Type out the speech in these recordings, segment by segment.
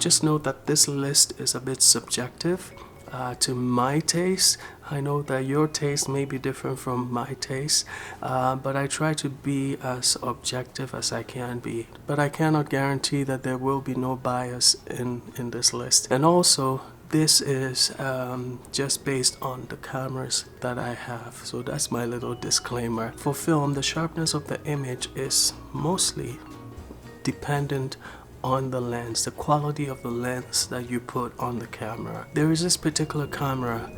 Just note that this list is a bit subjective to my taste. I know that your taste may be different from my taste, but I try to be as objective as I can be. But I cannot guarantee that there will be no bias in this list. And also, this is just based on the cameras that I have. So that's my little disclaimer. For film, the sharpness of the image is mostly dependent on the lens, the quality of the lens that you put on the camera. There is this particular camera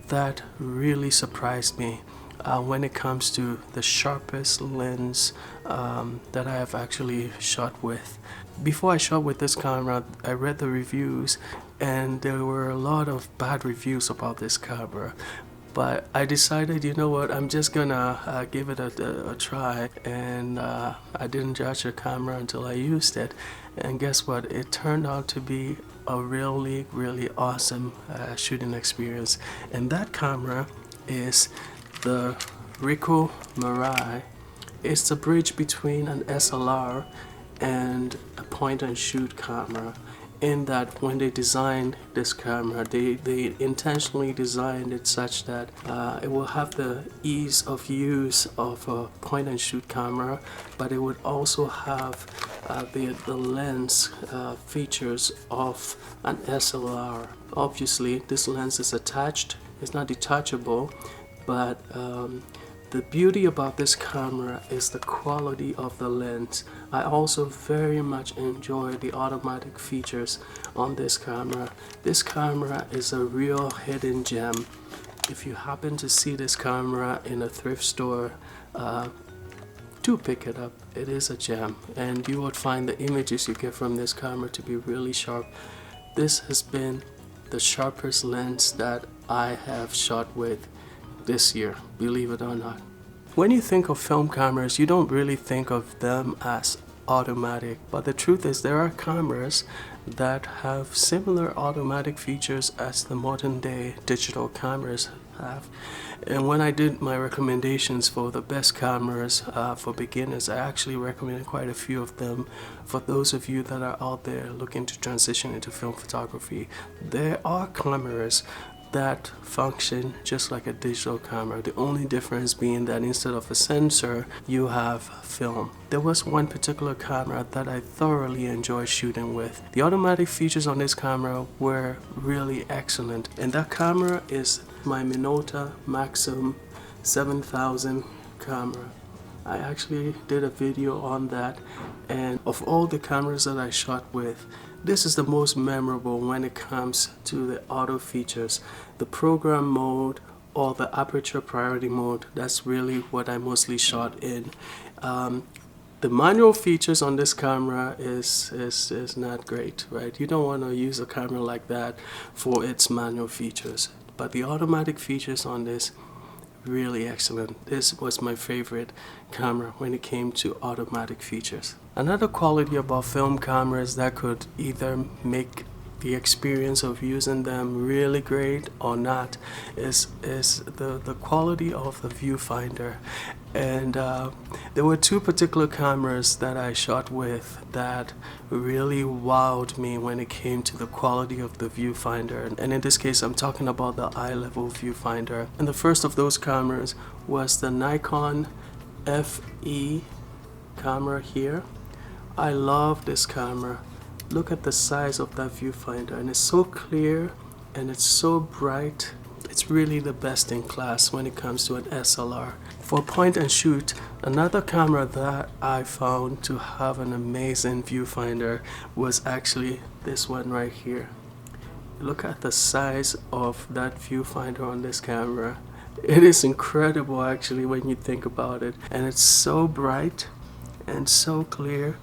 that really surprised me when it comes to the sharpest lens that I have actually shot with. Before I shot with this camera, I read the reviews and there were a lot of bad reviews about this camera. But I decided, you know what, I'm just gonna give it a try, and I didn't judge the camera until I used it. And guess what, it turned out to be a really awesome shooting experience. And that camera is the Ricoh Mirai. It's the bridge between an SLR and a point and shoot camera, in that when they designed this camera, they intentionally designed it such that it will have the ease of use of a point and shoot camera, but it would also have the lens features of an SLR. Obviously this lens is attached, it's not detachable, but the beauty about this camera is the quality of the lens. I also very much enjoy the automatic features on this camera. This camera is a real hidden gem. If you happen to see this camera in a thrift store, do pick it up. It is a gem, and you would find the images you get from this camera to be really sharp. This has been the sharpest lens that I have shot with this year, believe it or not. When you think of film cameras, you don't really think of them as automatic, but the truth is there are cameras that have similar automatic features as the modern day digital cameras have. And when I did my recommendations for the best cameras for beginners, I actually recommended quite a few of them for those of you that are out there looking to transition into film photography. There are cameras that function just like a digital camera, the only difference being that instead of a sensor you have film. There was one particular camera that I thoroughly enjoyed shooting with. The automatic features on this camera were really excellent, and that camera is my Minolta Maxim 7000 camera. I actually did a video on that, and of all the cameras that I shot with, this is the most memorable when it comes to the auto features. The program mode or the aperture priority mode, that's really what I mostly shot in. The manual features on this camera is not great, right? You don't want to use a camera like that for its manual features. But the automatic features on this, really excellent. This was my favorite camera when it came to automatic features. Another quality about film cameras that could either make the experience of using them really great or not is the quality of the viewfinder. And there were two particular cameras that I shot with that really wowed me when it came to the quality of the viewfinder. And in this case, I'm talking about the eye-level viewfinder. And the first of those cameras was the Nikon FE camera here. I love this camera. Look at the size of that viewfinder, and it's so clear and it's so bright. It's really the best in class when it comes to an SLR. For point and shoot, another camera that I found to have an amazing viewfinder was actually this one right here. Look at the size of that viewfinder on this camera. It is incredible actually when you think about it, and it's so bright and so clear.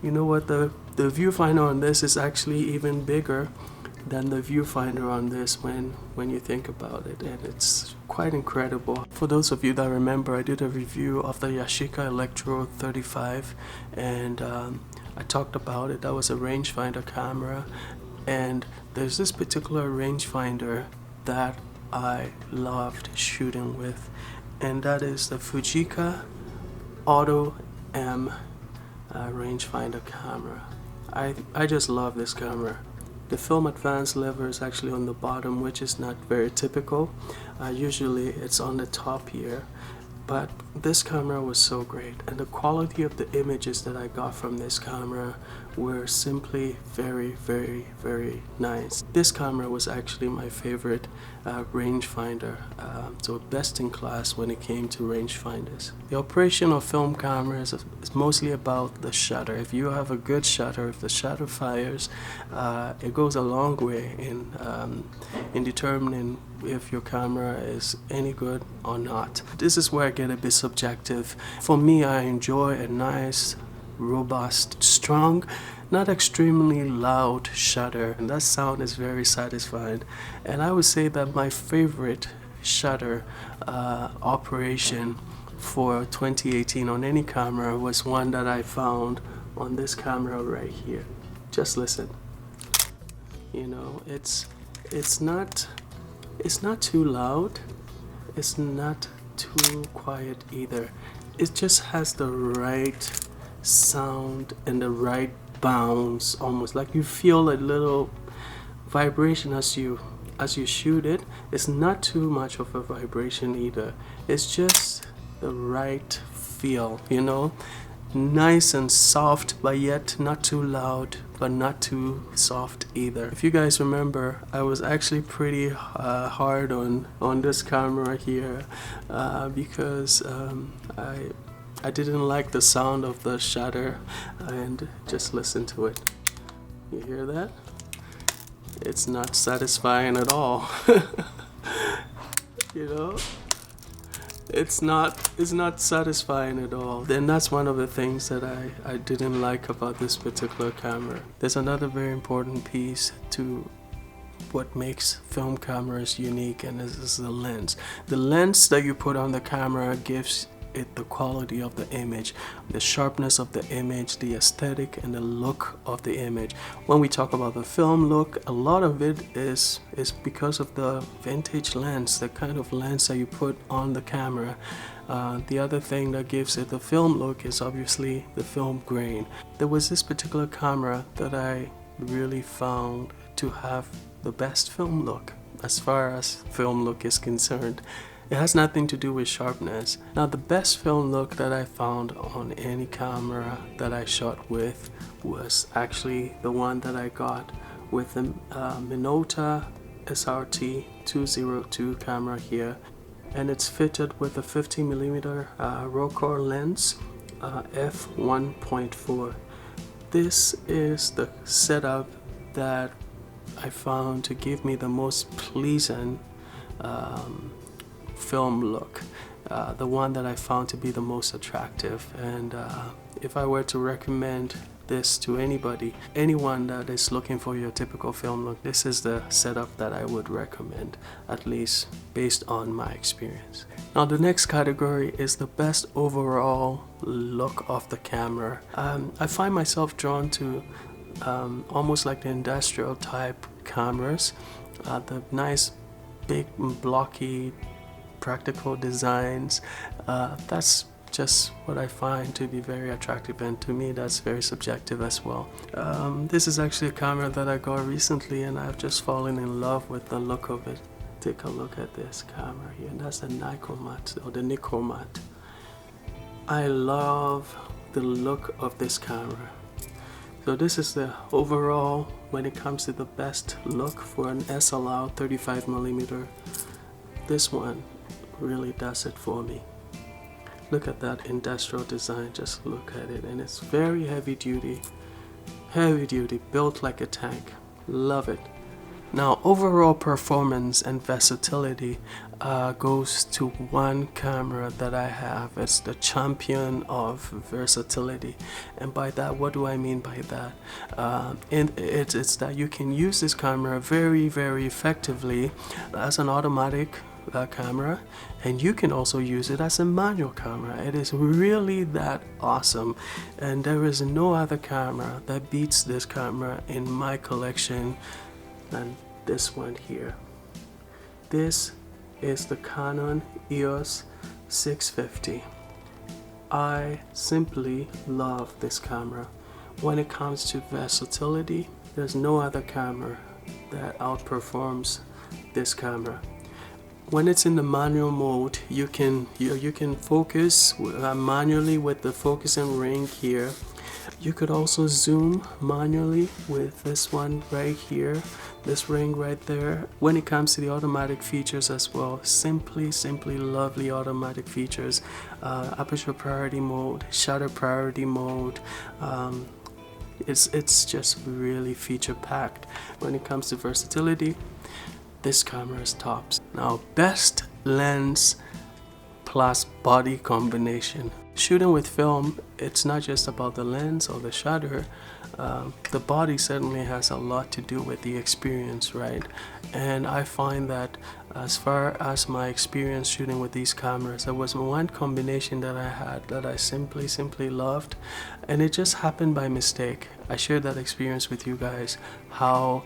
You know what, the viewfinder on this is actually even bigger than the viewfinder on this when you think about it, and it's quite incredible. For those of you that remember, I did a review of the Yashica Electro 35, and I talked about it. That was a rangefinder camera, and there's this particular rangefinder that I loved shooting with, and that is the Fujica Auto M rangefinder camera. I just love this camera. The film advance lever is actually on the bottom, which is not very typical. Usually it's on the top here. But this camera was so great, and the quality of the images that I got from this camera were simply very, very, very nice. This camera was actually my favorite rangefinder, so best in class when it came to rangefinders. The operation of film cameras is mostly about the shutter. If you have a good shutter, if the shutter fires, it goes a long way in determining if your camera is any good or not. This is where I get a bit subjective. For me, I enjoy a nice, robust, strong, not extremely loud shutter, and that sound is very satisfying. And I would say that my favorite shutter operation for 2018 on any camera was one that I found on this camera right here. Just listen. You know, it's not too loud, it's not too quiet either. It just has the right sound and the right bounce, almost like you feel a little vibration as you shoot it. It's not too much of a vibration either. It's just the right feel, you know, nice and soft, but yet not too loud, but not too soft either. If you guys remember, I was actually pretty hard on this camera here because I didn't like the sound of the shutter, and just listen to it. You hear that? It's not satisfying at all. You know? It's not satisfying at all. Then that's one of the things that I didn't like about this particular camera. There's another very important piece to what makes film cameras unique, and this is the lens. The lens that you put on the camera gives it the quality of the image, the sharpness of the image, the aesthetic and the look of the image. When we talk about the film look, a lot of it is because of the vintage lens, the kind of lens that you put on the camera. The other thing that gives it the film look is obviously the film grain. There was this particular camera that I really found to have the best film look as far as film look is concerned. It has nothing to do with sharpness. Now, the best film look that I found on any camera that I shot with was actually the one that I got with the Minolta SRT 202 camera here, and it's fitted with a 50mm Rokkor lens, f1.4. This is the setup that I found to give me the most pleasing film look, the one that I found to be the most attractive. And if I were to recommend this to anyone that is looking for your typical film look, this is the setup that I would recommend, at least based on my experience. Now, the next category is the best overall look of the camera. I find myself drawn to almost like the industrial type cameras, the nice big blocky practical designs. That's just what I find to be very attractive, and to me that's very subjective as well. This is actually a camera that I got recently, and I've just fallen in love with the look of it. Take a look at this camera here, and that's the Nikomat, or the Nikomat. I love the look of this camera. So this is the overall, when it comes to the best look for an SLR 35mm. This one really does it for me. Look at that industrial design, just look at it, and it's very heavy duty, built like a tank. Love it. Now, overall performance and versatility goes to one camera that I have. It's the champion of versatility, and by that, what do I mean by that? It's that you can use this camera very, very effectively as an automatic camera, and you can also use it as a manual camera. It is really that awesome, and there is no other camera that beats this camera in my collection than this one here. This is the Canon EOS 650. I simply love this camera. When it comes to versatility, There's no other camera that outperforms this camera. When it's in the manual mode, you can focus manually with the focusing ring here. You could also zoom manually with this one right here, this ring right there. When it comes to the automatic features as well, simply lovely automatic features. Aperture priority mode, shutter priority mode. It's just really feature packed. When it comes to versatility, this camera is tops. Now, best lens plus body combination. Shooting with film, it's not just about the lens or the shutter. The body certainly has a lot to do with the experience, right? And I find that as far as my experience shooting with these cameras, there was one combination that I had that I simply loved, and it just happened by mistake. I shared that experience with you guys, how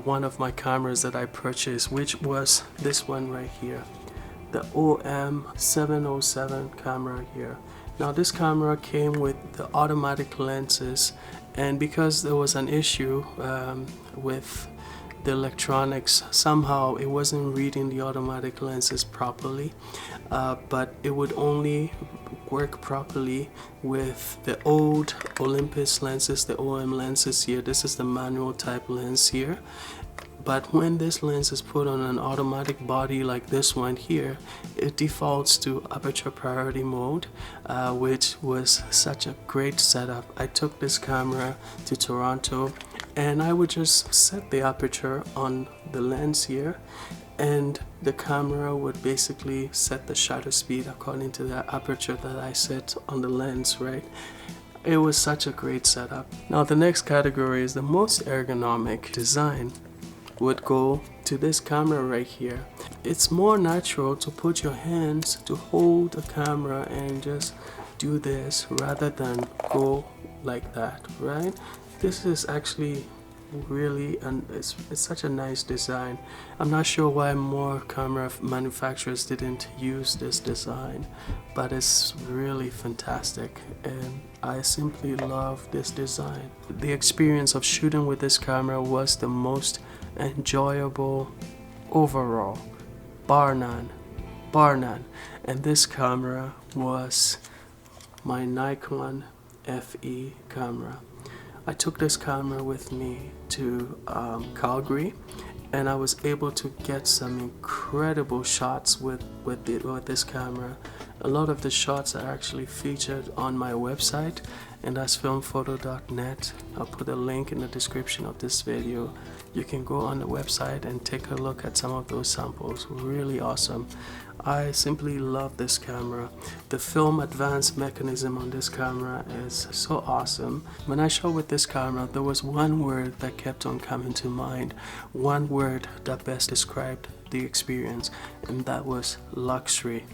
one of my cameras that I purchased, which was this one right here, the OM707 camera here. Now this camera came with the automatic lenses, and because there was an issue with the electronics, somehow it wasn't reading the automatic lenses properly, but it would only work properly with the old Olympus lenses, the OM lenses here. This is the manual type lens here. But when this lens is put on an automatic body like this one here, it defaults to aperture priority mode, which was such a great setup. I took this camera to Toronto, and I would just set the aperture on the lens here, and the camera would basically set the shutter speed according to the aperture that I set on the lens, right? It was such a great setup. Now the next category is the most ergonomic design. Would go to this camera right here. It's more natural to put your hands to hold the camera and just do this rather than go like that, right? This is actually really, and it's such a nice design. I'm not sure why more camera manufacturers didn't use this design, but it's really fantastic, and I simply love this design. The experience of shooting with this camera was the most enjoyable overall, bar none. And this camera was my Nikon FE camera. I took this camera with me to Calgary, and I was able to get some incredible shots with this camera. A lot of the shots are actually featured on my website, and that's filmphoto.net. I'll put a link in the description of this video. You can go on the website and take a look at some of those samples. Really awesome. I simply love this camera. The film advance mechanism on this camera is so awesome. When I shot with this camera, there was one word that kept on coming to mind, one word that best described the experience, and that was luxury.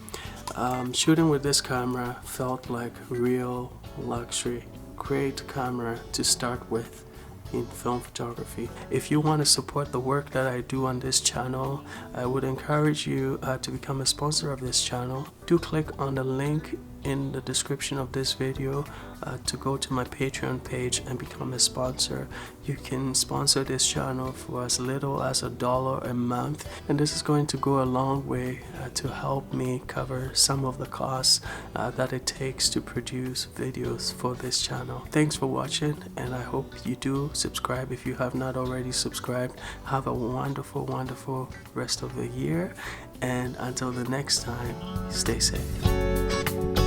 Shooting with this camera felt like real luxury. Great camera to start with in film photography. If you want to support the work that I do on this channel, I would encourage you to become a sponsor of this channel. Do click on the link in the description of this video to go to my Patreon page and become a sponsor. You can sponsor this channel for as little as $1 a month, and this is going to go a long way to help me cover some of the costs that it takes to produce videos for this channel. Thanks for watching, and I hope you do subscribe if you have not already subscribed. Have a wonderful rest of the year, and until the next time, stay safe.